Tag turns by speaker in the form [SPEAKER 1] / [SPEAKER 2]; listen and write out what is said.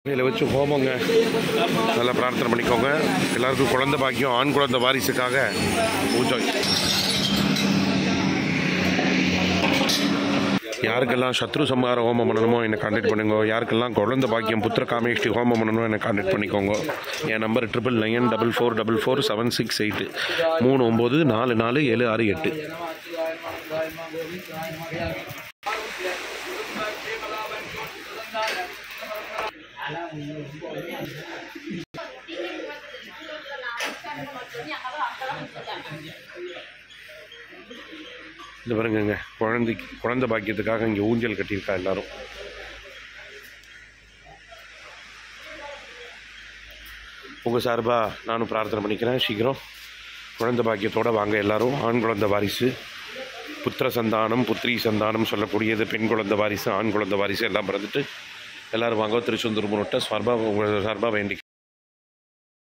[SPEAKER 1] இதில் வச்சு ஹோமங்க நல்லா பிரார்த்தனை பண்ணிக்கோங்க. எல்லாருக்கும் குழந்தை பாக்கியம், ஆண் குழந்தை வாரிசுக்காக பூஜை. யாருக்கெல்லாம் சத்ரு சம்ஹார ஹோமம் பண்ணணுமோ என்னை கான்டாக்ட் பண்ணுங்க. யாருக்கெல்லாம் குழந்தை பாக்கியம் புத்திர காமேஷ்டி ஹோமம் பண்ணணுமோ என்னை கான்டாக்ட் பண்ணிக்கோங்க. என் நம்பர் 9994447688 39447468. இது பாருங்க, குழந்தை பாக்கியத்துக்காக இங்கே ஊஞ்சல் கட்டியிருக்கா எல்லாரும். உங்கள் சார்பாக நானும் பிரார்த்தனை பண்ணிக்கிறேன். சீக்கிரம் குழந்தை பாக்கியத்தோடு வாங்க எல்லாரும். ஆண் குழந்தை வாரிசு, புத்திர சந்தானம், புத்திரி சந்தானம் சொல்லக்கூடியது, பெண் குழந்தை வாரிசு, ஆண் குழந்தை வாரிசு எல்லாம் பிறந்துட்டு எல்லோரும் வாங்க. திருச்செந்தூர் முன்னோட்ட சார்பாக உங்கள் சார்பாக வேண்டி